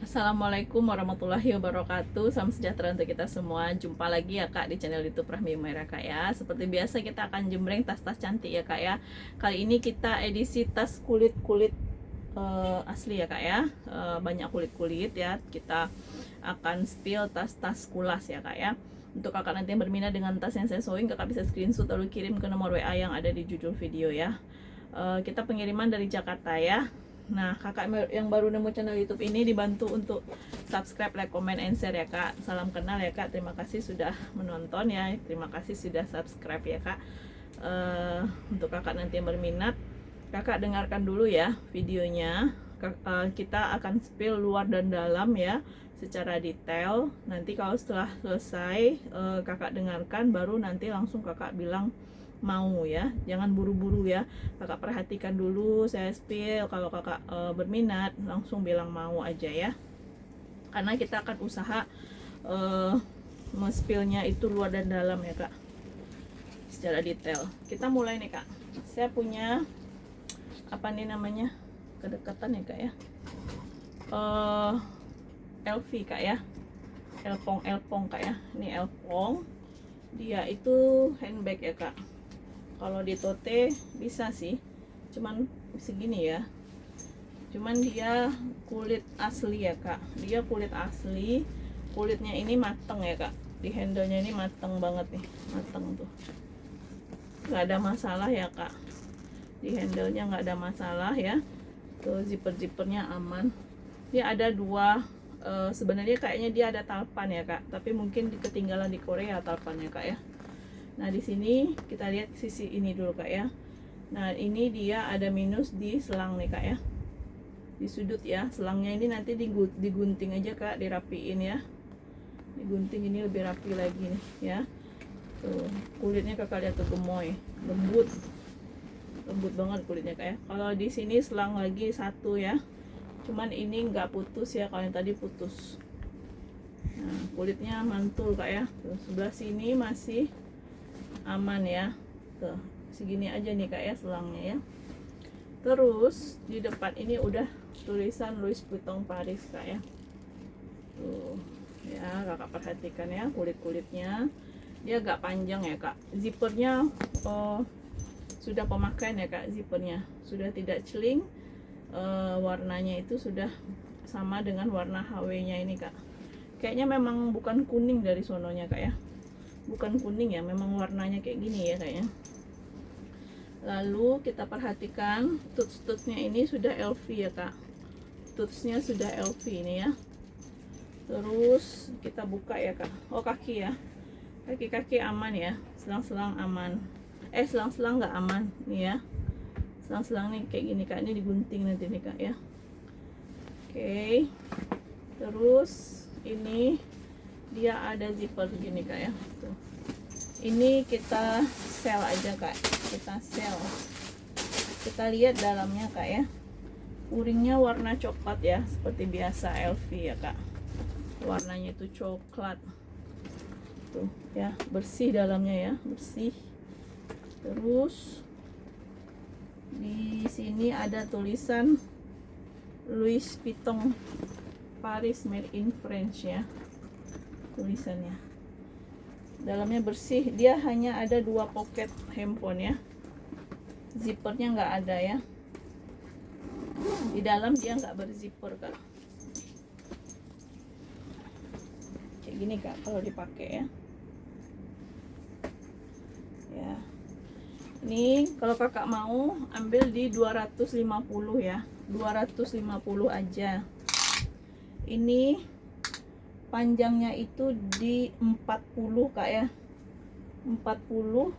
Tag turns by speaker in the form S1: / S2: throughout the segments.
S1: Assalamualaikum warahmatullahi wabarakatuh. Salam sejahtera untuk kita semua. Jumpa lagi ya kak di channel YouTube Rahmi Umairah kak ya. Seperti biasa kita akan jembreng tas-tas cantik ya kak ya. Kali ini kita edisi tas kulit-kulit asli ya kak ya. Banyak kulit-kulit ya. Kita akan spill tas-tas kulas ya kak ya. Untuk kakak nanti yang berminat dengan tas yang saya sewing, kakak bisa screenshot lalu kirim ke nomor WA yang ada di judul video ya. Kita pengiriman dari Jakarta ya. Nah, kakak yang baru nemu channel YouTube ini dibantu untuk subscribe, like, comment, and share ya kak. Salam kenal ya kak. Terima kasih sudah menonton ya. Terima kasih sudah subscribe ya kak. Untuk kakak nanti yang berminat, kakak dengarkan dulu ya videonya. Kita akan spill luar dan dalam ya secara detail. Nanti kalau setelah selesai kakak dengarkan, baru nanti langsung kakak bilang mau ya, jangan buru-buru ya, kakak perhatikan dulu saya spill. Kalau kakak berminat langsung bilang mau aja ya, karena kita akan usaha spillnya itu luar dan dalam ya kak, secara detail. Kita mulai nih kak. Saya punya apa nih namanya, kedekatan ya kak ya, LV kak ya, elpong kak ya. Ini elpong, dia itu handbag ya kak. Kalau di tote bisa sih, cuman segini ya. Cuman dia kulit asli ya kak. Dia kulit asli, kulitnya ini mateng ya kak. Di handle-nya ini mateng banget nih, mateng tuh. Nggak ada masalah ya kak. Di handle-nya nggak ada masalah ya. Tuh zipper-zippernya aman. Dia ada dua. Sebenarnya kayaknya dia ada talpan ya kak. Tapi mungkin ketinggalan di Korea talpannya kak ya. Nah di sini kita lihat sisi ini dulu kak ya. Nah ini dia ada minus di selang nih kak ya, di sudut ya. Selangnya ini nanti digunting aja kak, dirapiin ya. Digunting ini lebih rapi lagi nih ya. Tuh kulitnya kakak lihat tuh, gemoy, lembut banget kulitnya kak ya. Kalau di sini selang lagi satu ya, cuman ini nggak putus ya, kalau yang tadi putus. Nah kulitnya mantul kak ya. Tuh, sebelah sini masih aman ya. Tuh segini aja nih kak ya selangnya ya. Terus di depan ini udah tulisan Louis Vuitton Paris kak ya. Tuh ya, kakak perhatikan ya kulit-kulitnya. Dia agak panjang ya kak. Zippernya sudah pemakaian ya kak. Zippernya sudah tidak celing. Warnanya itu sudah sama dengan warna HW nya ini kak. Kayaknya memang bukan kuning dari sononya kak ya, bukan kuning ya, memang warnanya kayak gini ya kayaknya. Lalu kita perhatikan tuts-tutsnya ini sudah LV ya kak. Tutsnya sudah LV ini ya. Terus kita buka ya kak. Oh kaki ya, kaki-kaki aman ya. Selang-selang aman. Selang-selang nggak aman nih ya. Selang-selang nih kayak gini kak, ini digunting nanti nih kak ya. Oke. Terus ini dia ada zipper gini kak ya. Tuh. Ini kita sel aja kak, kita sel. Kita lihat dalamnya kak ya. Uringnya warna coklat ya, seperti biasa LV ya kak. Warnanya itu coklat. Tuh ya, bersih dalamnya ya, bersih. Terus di sini ada tulisan Louis Vuitton Paris made in France ya, tulisannya. Dalamnya bersih, dia hanya ada dua pocket handphone ya. Zippernya nggak ada ya. Di dalam dia nggak berzipper kak. Kayak gini kak kalau dipakai ya. Ya. Ini kalau kakak mau ambil di 250 ya. 250 aja. Ini panjangnya itu di 40 kak ya. 40,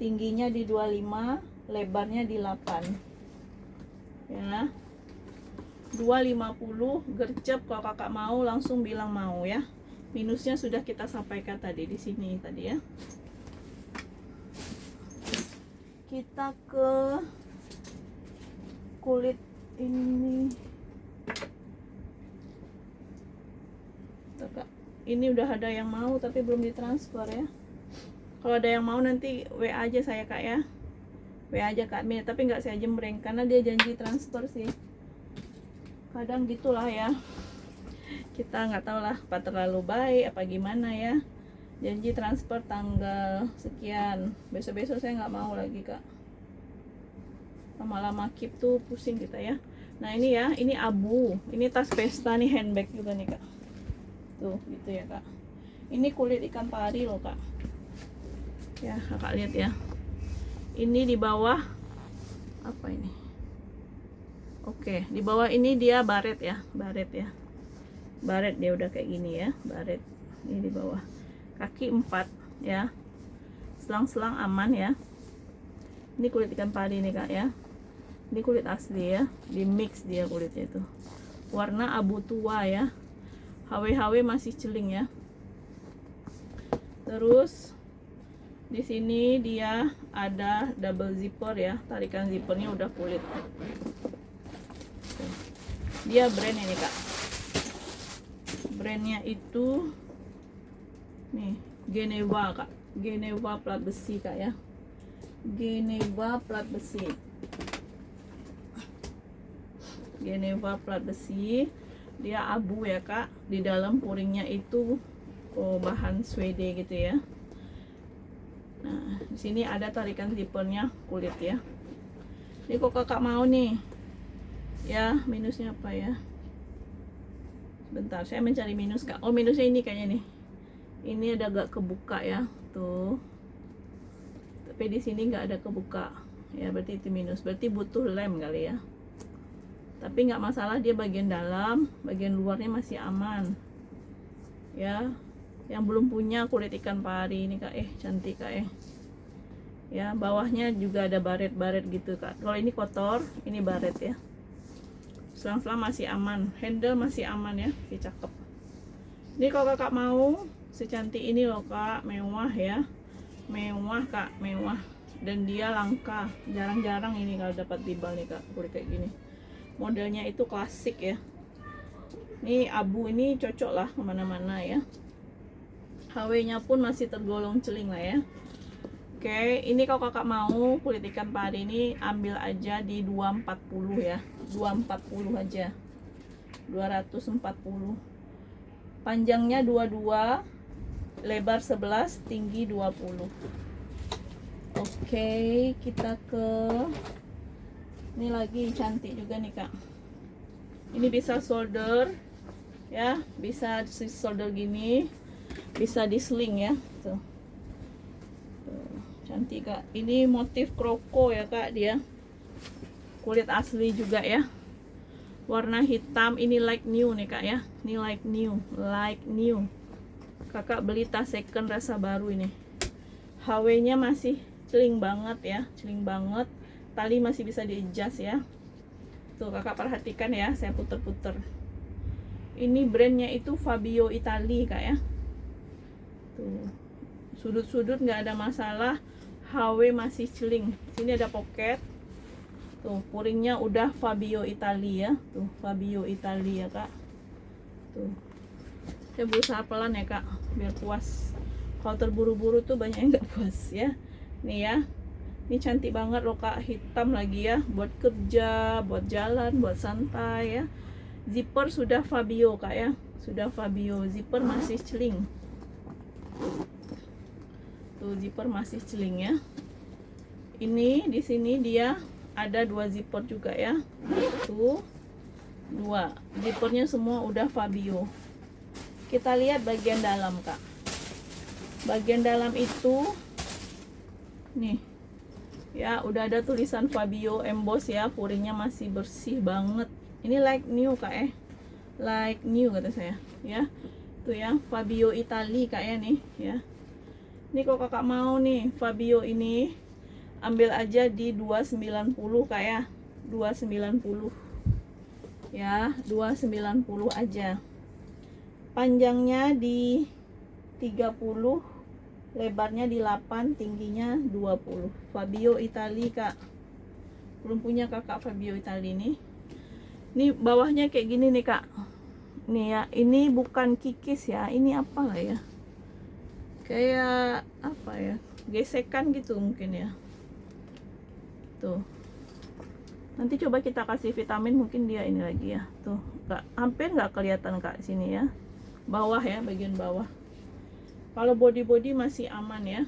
S1: tingginya di 25, lebarnya di 8 ya. 250 gercep. Kalau kakak mau langsung bilang mau ya. Minusnya sudah kita sampaikan tadi di sini tadi ya. Kita ke kulit ini. Ini udah ada yang mau tapi belum ditransfer ya. Kalau ada yang mau nanti WA aja saya kak ya. WA aja kak admin, tapi nggak saya jembreng karena dia janji transfer sih. kadang gitulah ya, kita nggak tahu lah apa terlalu baik apa gimana ya. Janji transfer tanggal sekian, besok-besok saya nggak mau lagi kak, lama-lama keep tuh pusing kita ya. Nah ini ya, ini abu, ini tas pesta nih, handbag juga nih kak, tuh gitu ya kak. Ini kulit ikan pari loh kak, ya kakak lihat ya. Ini di bawah apa ini? Oke, di bawah ini dia baret ya, baret ya, baret dia udah kayak gini ya, baret. Ini di bawah, kaki 4 ya, selang-selang aman ya. Ini kulit ikan pari nih kak ya, ini kulit asli ya, di mix dia kulitnya itu, warna abu tua ya, HW masih celing ya. Terus di sini dia ada double zipper ya, tarikan zippernya udah kulit. Dia brand ini kak, brandnya itu nih Geneva kak, Geneva plat besi kak ya, Geneva plat besi, Geneva plat besi. Dia abu ya kak, di dalam puringnya itu bahan suede gitu ya. Nah, di sini ada tarikan zippernya kulit ya. Ini kok kakak mau nih ya, minusnya apa ya? Bentar, saya mencari minus kak. Oh, minusnya ini kayaknya nih, ini ada agak kebuka ya tuh, tapi di sini nggak ada kebuka ya, berarti itu minus, berarti butuh lem kali ya. Tapi nggak masalah, dia bagian dalam, bagian luarnya masih aman ya. Yang belum punya kulit ikan pari ini kak, cantik kak ya. Bawahnya juga ada baret-baret gitu kak. Kalau ini kotor, ini baret ya. Selang-selang masih aman, handle masih aman ya, cakep. Ini kalau kakak mau secantik ini loh kak, mewah ya, mewah kak, mewah. Dan dia langka, jarang-jarang ini kalau dapat tibal nih kak, kulit kayak gini. Modelnya itu klasik ya. Ini abu ini cocok lah kemana-mana ya. HW-nya pun masih tergolong celing lah ya. Oke, ini kalau kakak mau kulit ikan pari ini ambil aja di 240 ya. 240 aja. 240. Panjangnya 22, lebar 11, tinggi 20. Oke, kita ke ini lagi cantik juga nih kak. Ini bisa solder ya, bisa solder gini, bisa di sling ya tuh. Cantik kak, ini motif kroko ya kak, dia kulit asli juga ya, warna hitam. Ini like new nih kak ya, ini like new, like new. Kakak beli tas second rasa baru ini. HW nya masih celing banget ya, celing banget. Tali masih bisa di adjust ya. Tuh kakak perhatikan ya, saya puter-puter. Ini brandnya itu Fabio Italia kak ya. Tuh, sudut-sudut nggak ada masalah, HW masih celing. Sini ada pocket. Tuh, puringnya udah Fabio Italia. Tuh, Fabio Italia kak. Tuh, saya berusaha pelan ya kak, biar puas. Kalau terburu-buru tuh banyak yang nggak puas ya. Nih ya, ini cantik banget loh kak, hitam lagi ya, buat kerja, buat jalan, buat santai ya. Zipper sudah Fabio kak ya, sudah Fabio. Zipper masih celing. Tuh, zipper masih celing ya. Ini di sini dia ada 2 zipper juga ya. Tuh, 2 zippernya semua udah Fabio. Kita lihat bagian dalam kak. Bagian dalam itu nih ya, udah ada tulisan Fabio emboss ya, puringnya masih bersih banget. Ini like new kak like new kata saya ya. Tuh ya, Fabio Italia kak ya nih ya. Ini kalau kakak mau nih Fabio ini, ambil aja di 290 kak ya, 290 ya, 290 aja. Panjangnya di 30, lebarnya di 8, tingginya 20. Fabio Italia kak. Belum punya kakak Fabio Italia nih. Ini bawahnya kayak gini nih kak. Nih ya, ini bukan kikis ya, ini apa lah ya, kayak apa ya, gesekan gitu mungkin ya. Tuh, Nanti coba kita kasih vitamin, mungkin dia ini lagi ya. Tuh, hampir nggak kelihatan kak sini ya. Bawah ya, bagian bawah. Kalau body masih aman ya.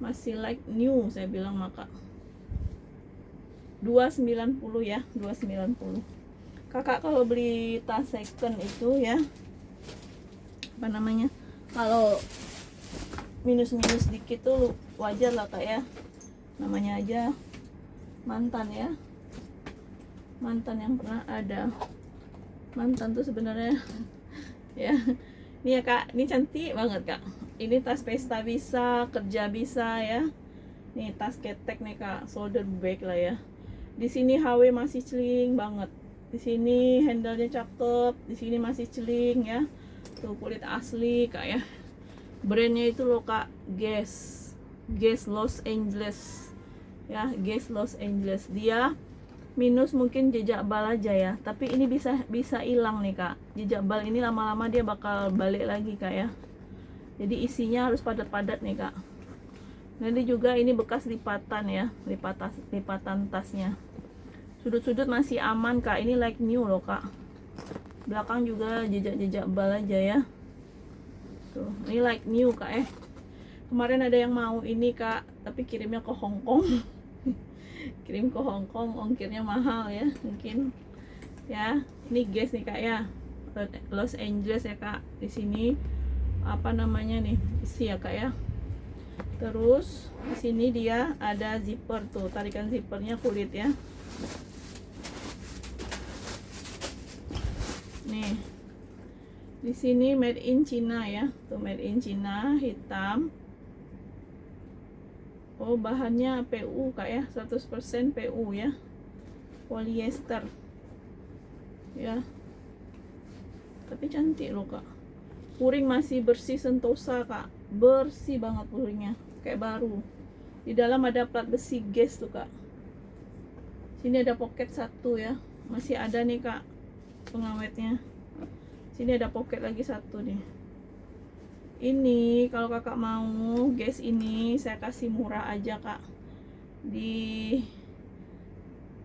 S1: Masih like new saya bilang maka. 290 ya, 290. Kakak kalau beli tas second itu ya, apa namanya? Kalau minus-minus dikit tuh wajar lah kak ya. Namanya aja mantan ya, mantan yang pernah ada. Mantan tuh sebenarnya ya. Ini ya kak, ini cantik banget kak. Ini tas pesta bisa, kerja bisa ya. Nih tas ketek nih kak, shoulder bag lah ya. Di sini HW masih celing banget. Di sini handle-nya cakep, di sini masih celing ya. Tuh kulit asli kak ya. Brandnya itu loh kak, Guess Los Angeles ya, Guess Los Angeles. Dia minus mungkin jejak bal aja ya, tapi ini bisa hilang nih kak. Jejak bal ini lama-lama dia bakal balik lagi kak ya. Jadi isinya harus padat-padat nih kak. Nanti juga ini bekas lipatan ya, lipatan tasnya. Sudut-sudut masih aman kak, ini like new loh kak. Belakang juga jejak-jejak bal aja ya. Tuh, ini like new kak. Kemarin ada yang mau ini kak, tapi kirimnya ke Hong Kong. Kirim ke Hong Kong, ongkirnya mahal ya mungkin ya. Ini Guess nih kak ya, Los Angeles ya kak. Di sini apa namanya nih, isi ya kak ya. Terus di sini dia ada zipper tuh, tarikan zippernya kulit ya. Nih di sini made in China ya, tuh made in China, hitam. Oh bahannya PU kak ya, 100% PU ya, polyester ya. Tapi cantik loh kak. Puring masih bersih sentosa kak, bersih banget puringnya, kayak baru. Di dalam ada plat besi Guess tuh kak. Sini ada pocket satu ya, masih ada nih kak pengawetnya. Sini ada pocket lagi satu nih. Ini kalau kakak mau Guess ini saya kasih murah aja kak, di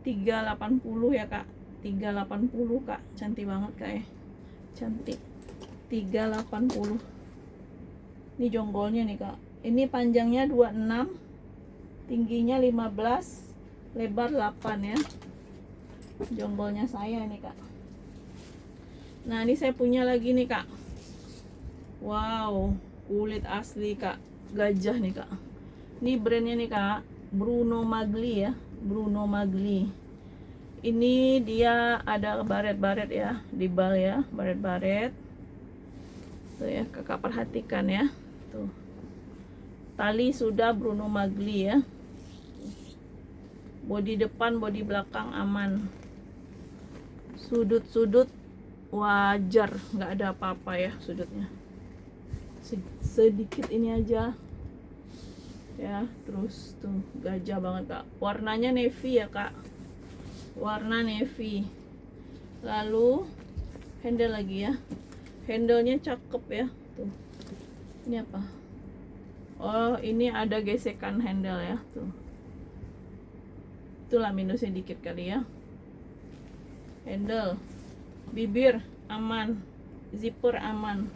S1: 380 ya kak. 380 kak, cantik banget kak ya, cantik. 380. Ini jonggolnya nih kak. Ini panjangnya 26, tingginya 15, lebar 8 ya. Jonggolnya saya nih kak. Nah ini saya punya lagi nih kak. Wow, kulit asli kak, gajah nih kak. Ini brandnya nih kak, Bruno Magli ya, Bruno Magli. Ini dia ada baret-baret ya, di bal ya, baret-baret. Tuh ya, kakak perhatikan ya. Tuh. Tali sudah Bruno Magli ya. Bodi depan, bodi belakang aman. Sudut-sudut wajar, nggak ada apa-apa ya sudutnya. Sedikit ini aja ya. Terus tuh gajah banget kak, warnanya navy ya kak, warna navy. Lalu handle lagi ya, handlenya cakep ya. Tuh ini apa, oh ini ada gesekan handle ya. Tuh itulah minusnya dikit kali ya. Handle, bibir aman, zipper aman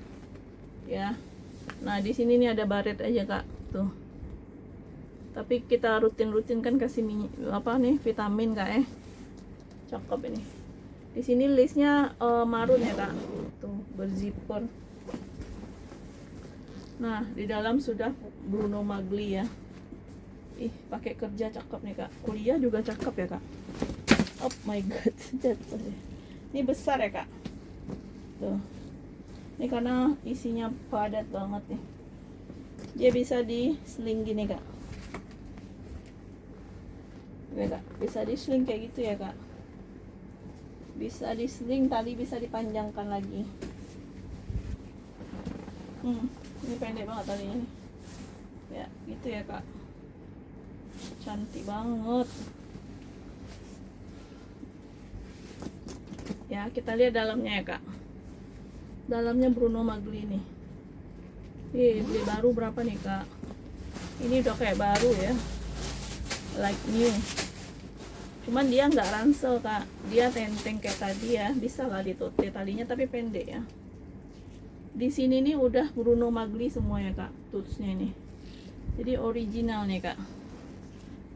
S1: ya. Nah di sini nih ada baret aja kak tuh, tapi kita rutin kan kasih apa nih vitamin kak cakep ini. Di sini listnya marun ya kak, tuh berzipper. Nah di dalam sudah Bruno Magli ya. Ih pakai kerja cakep nih kak, kuliah juga cakep ya kak. Oh my god, jatuh deh. Ini besar ya kak, tuh. Ini karena isinya padat banget nih. Dia bisa di sling gini kak. Ya kak, bisa di sling kayak gitu ya kak. Bisa di sling, tali bisa dipanjangkan lagi. Ini pendek banget talinya nih. Ya, gitu ya kak. Cantik banget. Ya, kita lihat dalamnya ya kak. Dalamnya Bruno Magli nih. Beli baru berapa nih kak? Ini udah kayak baru ya, like new. cuman dia nggak ransel kak, dia tenteng kayak tadi ya, bisa lah ditote talinya tapi pendek ya. Di sini nih udah Bruno Magli semua ya kak, tutsnya ini, jadi original nih kak.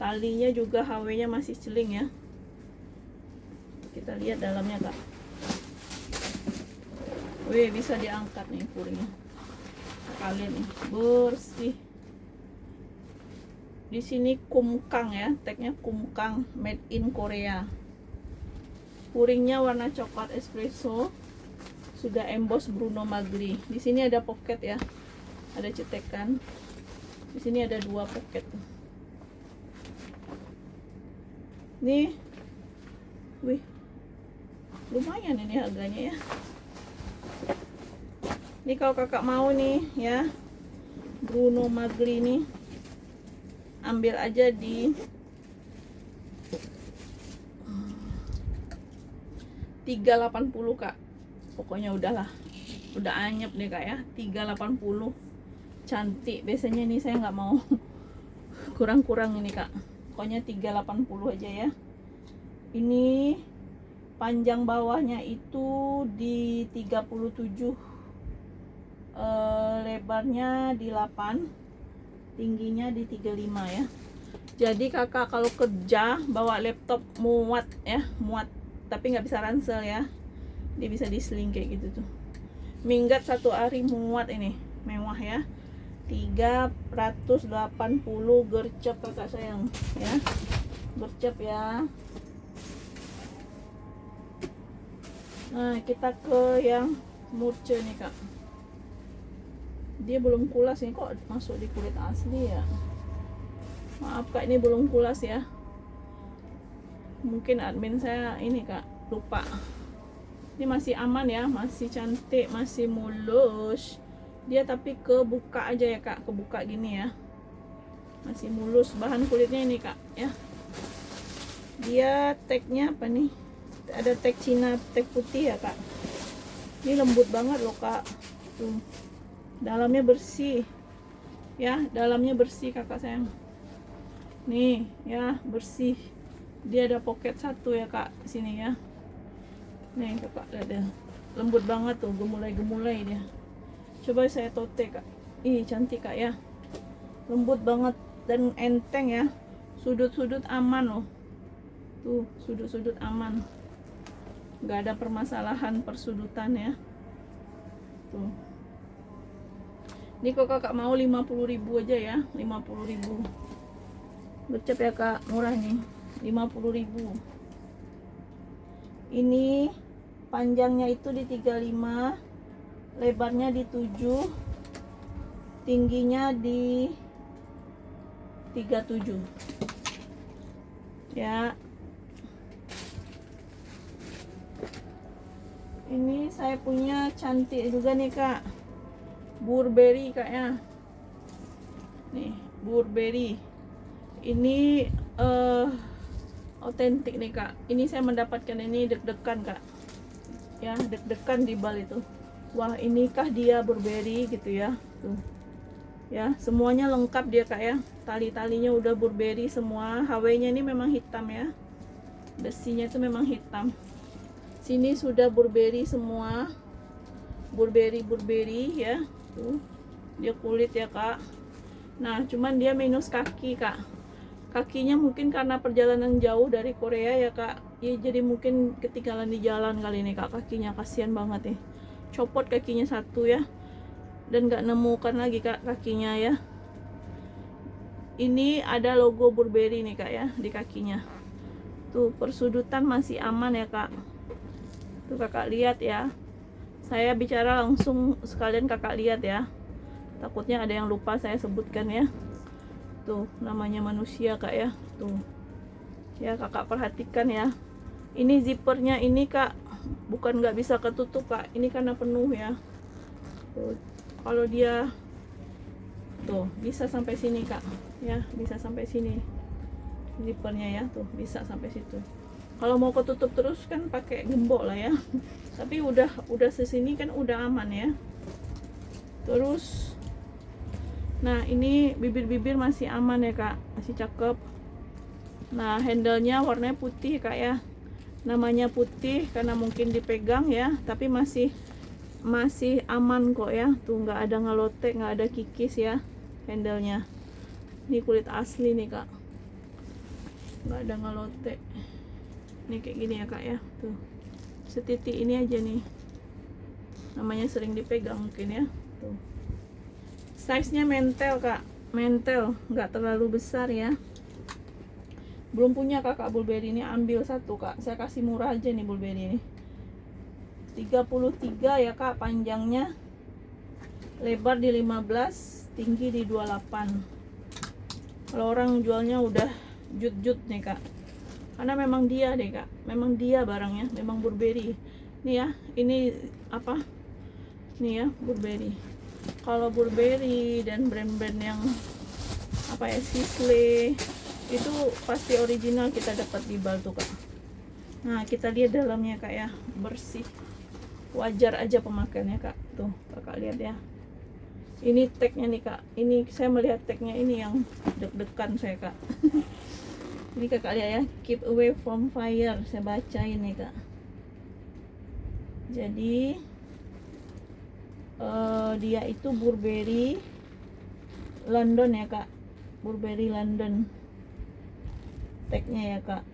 S1: Talinya juga HW nya masih celing ya. Kita lihat dalamnya kak. Wih, bisa diangkat nih kuringnya kalian nih, bersih. Di sini kumkang ya, tagnya kumkang made in Korea. Kuringnya warna coklat espresso, sudah emboss Bruno Magli. Di sini ada pocket ya, ada cetekan. Di sini ada 2 pocket. Nih, wih, lumayan ini harganya ya. Ini kalau kakak mau nih ya, Bruno Magli nih, ambil aja di 380 kak. Pokoknya udahlah, udah anyep nih kak ya. 380 cantik. Biasanya ini saya nggak mau kurang-kurang ini kak. Pokoknya 380 aja ya. Ini panjang bawahnya itu di 37, lebarnya di 8, tingginya di 35 ya. Jadi kakak kalau kerja bawa laptop muat ya, muat, tapi nggak bisa ransel ya, dia bisa diseling kayak gitu tuh. Minggat 1 hari muat, ini mewah ya. 380 gercep kakak sayang ya, gercep ya. Nah kita ke yang murce nih kak. Dia belum kulas nih, kok masuk di kulit asli ya. Maaf kak, ini belum kulas ya. Mungkin admin saya ini kak lupa. Ini masih aman ya, masih cantik, masih mulus. Dia tapi kebuka aja ya kak, kebuka gini ya. Masih mulus, bahan kulitnya ini kak ya. Dia tagnya apa nih? Ada tag Cina, tag putih ya kak. Ini lembut banget loh kak. Tuh. Dalamnya bersih. Ya, dalamnya bersih kakak sayang. Nih, ya, bersih. Dia ada pocket 1 ya kak, sini ya. Nih kakak lihat deh. Lembut banget tuh, gemulai-gemulai dia. Coba saya tote kak. Ih, cantik kak ya. Lembut banget dan enteng ya. Sudut-sudut aman loh. Tuh, sudut-sudut aman. Nggak ada permasalahan persudutan ya. Tuh. Ini kok kakak mau 50.000 aja ya, 50.000. Gercep ya kak, murah nih, 50.000. Ini panjangnya itu di 35, lebarnya di 7, tingginya di 37 ya. Ini saya punya cantik juga nih kak, Burberry kak ya. Nih Burberry ini otentik nih kak. Ini saya mendapatkan ini deg-degan kak ya, deg-degan di bal itu. Wah, inikah dia Burberry gitu ya. Tuh ya, semuanya lengkap dia kak ya. Tali-talinya udah Burberry semua. HW nya ini memang hitam ya, besinya itu memang hitam. Sini sudah Burberry semua, Burberry ya. Tuh dia kulit ya kak. Nah cuman dia minus kaki kak. Kakinya mungkin karena perjalanan jauh dari Korea ya kak ya, jadi mungkin ketinggalan di jalan kali ini kak. Kakinya kasihan banget nih, copot kakinya 1 ya, dan gak nemukan lagi kak kakinya ya. Ini ada logo Burberry nih kak ya di kakinya. Tuh persudutan masih aman ya kak. Tuh kakak lihat ya, saya bicara langsung sekalian kakak lihat ya, takutnya ada yang lupa saya sebutkan ya. Tuh namanya manusia kak ya. Tuh ya kakak perhatikan ya. Ini zippernya ini kak bukan nggak bisa ketutup kak, ini karena penuh ya. Tuh kalau dia tuh bisa sampai sini kak ya, bisa sampai sini zippernya ya. Tuh bisa sampai situ. Kalau mau ketutup terus kan pakai gembok lah ya. Tapi udah sesini kan udah aman ya. Terus nah ini bibir-bibir masih aman ya kak, masih cakep. Nah, handle-nya warnanya putih kak ya. Namanya putih karena mungkin dipegang ya, tapi masih aman kok ya. Tuh nggak ada ngelotek, nggak ada kikis ya handle-nya. Ini kulit asli nih kak, nggak ada ngelotek. Ini kayak gini ya kak ya. Tuh setitik ini aja nih, namanya sering dipegang mungkin ya. Tuh size nya mentel kak, mentel, nggak terlalu besar ya. Belum punya kakak Burberry ini, ambil satu kak, saya kasih murah aja nih Burberry ini. 33 ya kak panjangnya, lebar di 15, tinggi di 28. Kalau orang jualnya udah jut-jut nih kak, karena memang dia deh kak, memang dia barangnya, memang Burberry. Nih ya, ini apa, nih ya Burberry. Kalau Burberry dan brand-brand yang apa ya, Sisley, itu pasti original kita dapat di bal tuh kak. Nah kita lihat dalamnya kak ya, bersih, wajar aja pemakaiannya kak. Tuh kakak lihat ya, ini tagnya nih kak, ini saya melihat tagnya ini yang deg-degan saya kak. Ini kakak lihat ya, keep away from fire, saya bacain nih kak. Jadi dia itu Burberry London ya kak, Burberry London tagnya ya kak.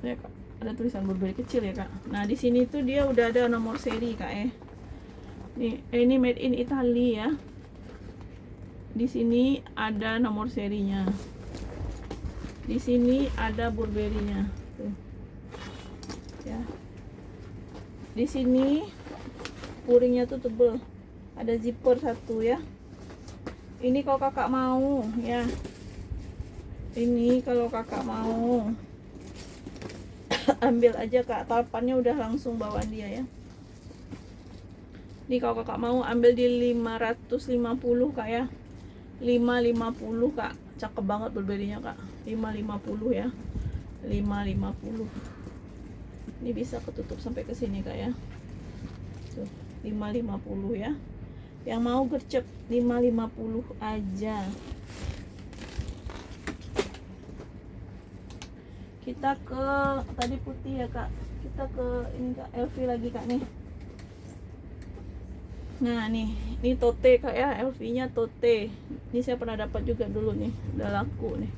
S1: Ya kak, ada tulisan Burberry kecil ya kak. Nah di sini tuh dia udah ada nomor seri kak ya. Ini made in Italy ya. Di sini ada nomor serinya. Di sini ada Burberry-nya. Tuh. Ya. Di sini puringnya tuh tebel. Ada zipper satu ya. Ini kalau kakak mau ya. Ini kalau kakak mau ambil aja kak, talpannya udah langsung bawaan dia ya. Ini kalau kakak mau ambil di 550 kak ya. 550 kak, cakep banget Burberry-nya kak. 550 ya, 550. Ini bisa ketutup sampai ke sini kak ya. Tuh 550 ya. Yang mau gercep 550 aja. Kita ke tadi putih ya kak, kita ke ini kak, LV lagi kak nih. Nah nih, ini tote kak ya, LV nya tote. Ini saya pernah dapat juga dulu nih, udah laku nih.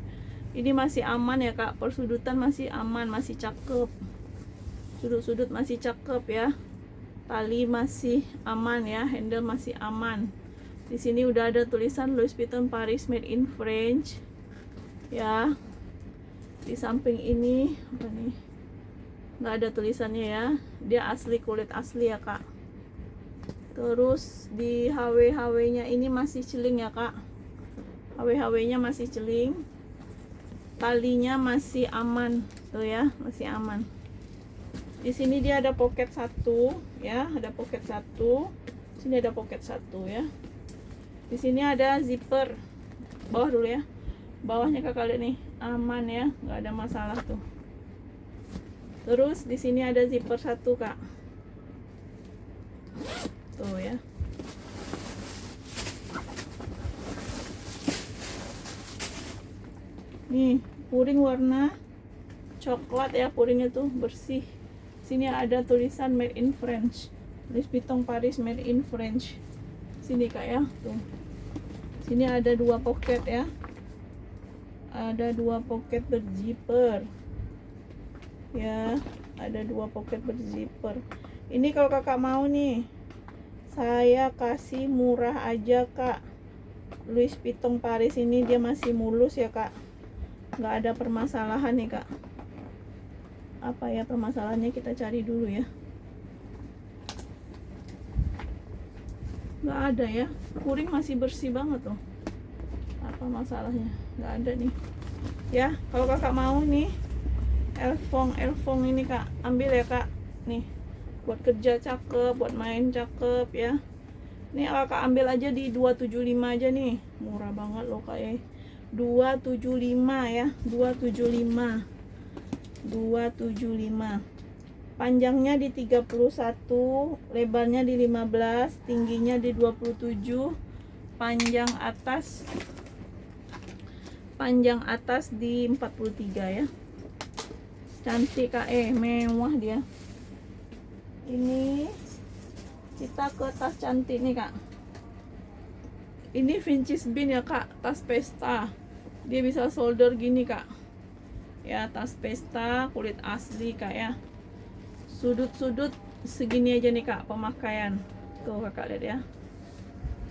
S1: Ini masih aman ya kak, persudutan masih aman, masih cakep, sudut-sudut masih cakep ya, tali masih aman ya, handle masih aman. Di sini udah ada tulisan Louis Vuitton Paris made in France ya. Di samping ini apa nih, nggak ada tulisannya ya, dia asli, kulit asli ya kak. Terus di HW nya ini masih celing ya kak, HW nya masih celing, talinya masih aman tuh ya, masih aman. Di sini dia ada pocket satu ya, ada pocket satu. Sini ada pocket satu ya. Di sini ada zipper bawah dulu ya. Bawahnya kakak lihat nih, aman ya, nggak ada masalah tuh. Terus di sini ada zipper satu kak. Tuh ya. Nih, puring warna coklat ya, puringnya tuh bersih. Sini ada tulisan made in France, Louis Vuitton Paris made in France. Sini kak ya, tuh. Sini ada dua pocket ya. Ada dua pocket berzipper. Ya, ada dua pocket berzipper. Ini kalau kakak mau nih, saya kasih murah aja kak. Louis Vuitton Paris ini dia masih mulus ya kak, nggak ada permasalahan nih kak. Apa ya permasalahannya, kita cari dulu ya. Nggak ada ya, puring masih bersih banget loh. Apa masalahnya, nggak ada nih ya. Kalau kakak mau nih Elfong ini kak, ambil ya kak. Nih buat kerja cakep, buat main cakep ya. Nih kakak ambil aja di 275 aja nih, murah banget loh kak ya. 275 ya, 275. Panjangnya di 31, lebarnya di 15, tingginya di 27, panjang atas di 43 ya. Cantik Kak, mewah dia. Ini kita ke tas cantik nih Kak. Ini vintage bean ya Kak, tas pesta. Dia bisa solder gini Kak. Ya, tas pesta kulit asli Kak ya. Sudut-sudut segini aja nih Kak pemakaian. Tuh Kakak lihat ya.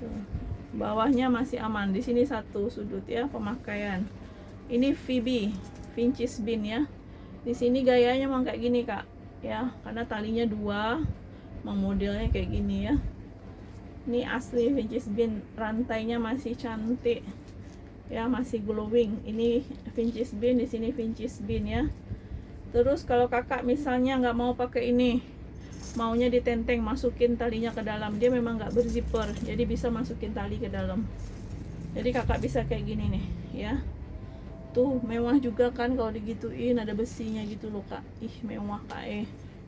S1: Tuh. Bawahnya masih aman. Di sini satu sudut ya pemakaian. Ini VB, vintage bean ya. Di sini gayanya memang kayak gini Kak ya, karena talinya dua, modelnya kayak gini ya. Ini asli vintage bean, rantainya masih cantik ya, masih glowing. Ini vintage bean, di sini vintage bean ya. Terus kalau Kakak misalnya nggak mau pakai ini, maunya ditenteng, masukin talinya ke dalam, dia memang nggak berzipper, jadi bisa masukin tali ke dalam. Jadi Kakak bisa kayak gini nih ya. Tuh mewah juga kan kalau digituin, ada besinya gitu loh Kak. Ih mewah Kak,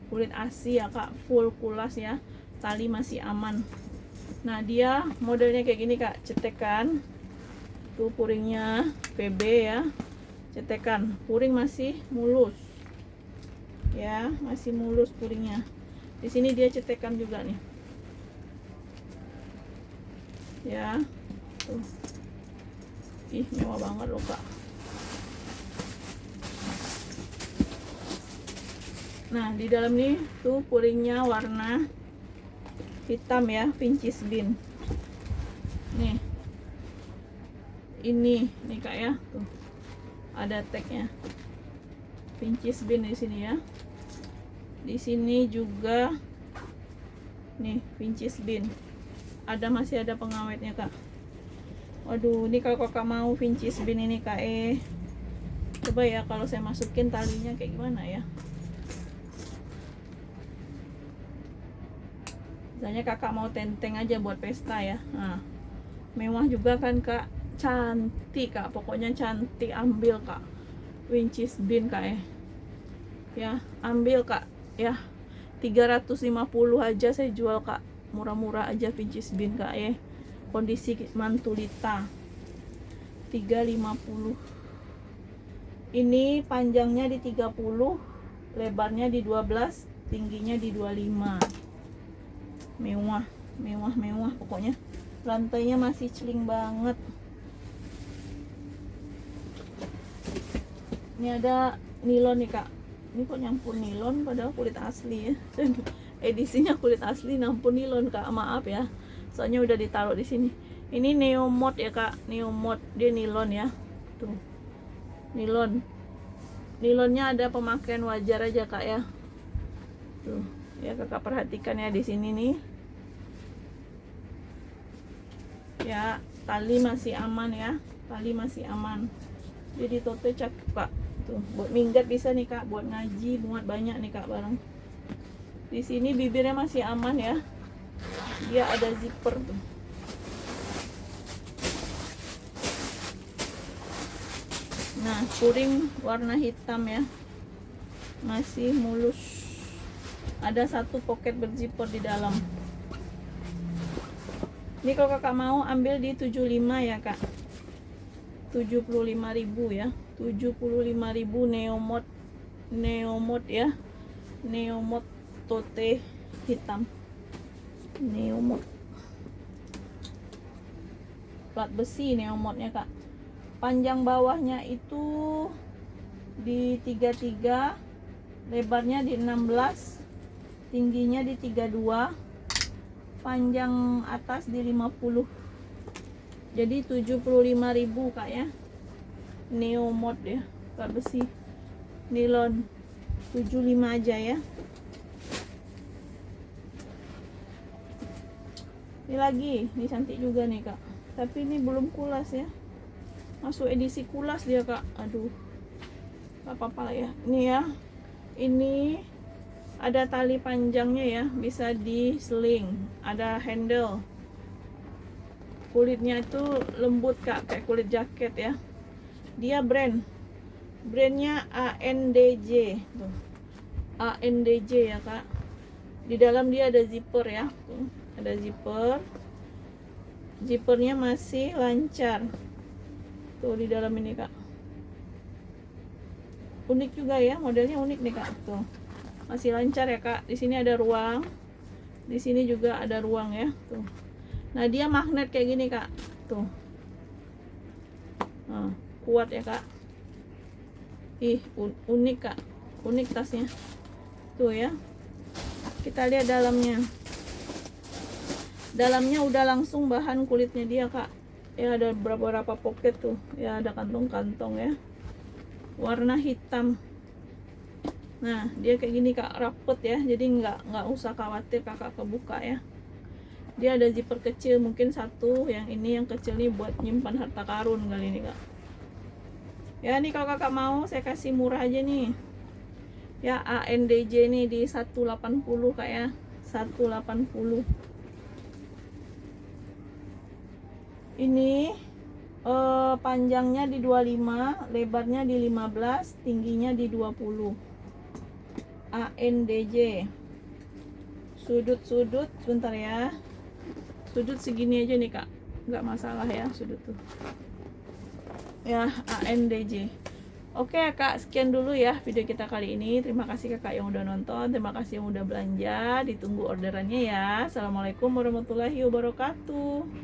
S1: kulit asli ya Kak, full kulas ya, tali masih aman. Nah dia modelnya kayak gini Kak, cetekan. Tuh puringnya PB ya, cetekan, puring masih mulus ya, masih mulus puringnya. Di sini dia cetekan juga nih ya. Tuh. Ih mewah banget loh Kak. Nah di dalam nih tuh puringnya warna hitam ya, vintage bean. Nih ini nih Kak ya, tuh ada tagnya vintage bean di sini ya. Di sini juga nih vintage bean, masih ada pengawetnya Kak. Waduh, ini kalau Kakak mau vintage bean ini Kak, coba ya kalau saya masukin talinya kayak gimana ya. Misalnya Kakak mau tenteng aja buat pesta ya. Nah, mewah juga kan Kak, cantik Kak, pokoknya cantik. Ambil Kak, vintage bean Kak ya, ambil Kak ya. 350 aja saya jual Kak, murah-murah aja vintage bean Kak ya. Kondisi mantulita 350. Ini panjangnya di 30, lebarnya di 12, tingginya di 25. Mewah pokoknya. Lantainya masih celing banget. Ini ada nilon nih Kak. Ini kok nyampur nilon padahal kulit asli ya. Edisinya kulit asli nyampur nilon Kak. Maaf ya. Soalnya udah ditaruh di sini. Ini neomod ya Kak. Neomod, dia nilon ya. Tuh. Nilon. Nilonnya ada pemakaian wajar aja Kak ya. Tuh. Ya Kakak perhatikan ya di sini nih. Ya, tali masih aman ya. Tali masih aman. Jadi tote cakep Kak. Tuh, buat minggat bisa nih Kak, buat ngaji muat banyak nih Kak barang. Di sini bibirnya masih aman ya. Dia ada zipper tuh. Nah, puring warna hitam ya. Masih mulus. Ada satu pocket berzipper di dalam. Ini kalau Kakak mau ambil di 75 ya Kak. 75.000 ya. 75.000 neomod ya. Neomod tote hitam. Neomod. Plat besi neomodnya Kak. Panjang bawahnya itu di 33, lebarnya di 16, tingginya di 32, panjang atas di 50. Jadi 75.000 Kak ya. Neomod ya, plat besi. Nilon 75 aja ya. Ini lagi, ini cantik juga nih Kak. Tapi ini belum kulas ya. Masuk edisi kulas dia Kak. Aduh. Gak apa-apa lah ya. Ini ya. Ini ada tali panjangnya ya, bisa di sling. Ada handle. Kulitnya itu lembut Kak, kayak kulit jaket ya. Dia brandnya ANDJ tuh. ANDJ ya Kak. Di dalam dia ada zipper ya. Tuh, ada zipper. zippernya masih lancar tuh di dalam ini kak. Unik juga ya, modelnya unik nih kak, tuh masih lancar ya kak. Di sini ada ruang, di sini juga ada ruang ya tuh. Nah dia magnet kayak gini kak, tuh. Nah, kuat ya kak. Ih unik kak, unik tasnya tuh ya. Kita lihat dalamnya. Dalamnya udah langsung bahan kulitnya dia kak ya, ada beberapa pocket tuh ya, ada kantong-kantong ya, warna hitam. Nah dia kayak gini kak, rapet ya, jadi nggak usah khawatir kakak kebuka ya. Dia ada zipper kecil, mungkin satu yang ini yang kecil nih buat nyimpan harta karun kali ini kak ya. Nih kalau kakak mau saya kasih murah aja nih ya, ANDJ nih di 180 kak ya, 180. Ini panjangnya di 25, lebarnya di 15, tingginya di 20. ANDJ. Sudut-sudut sebentar ya. Sudut segini aja nih kak, nggak masalah ya sudut tuh. Ya ANDJ. Oke kak, sekian dulu ya video kita kali ini. Terima kasih kakak yang udah nonton, terima kasih yang udah belanja. Ditunggu orderannya ya. Assalamualaikum warahmatullahi wabarakatuh.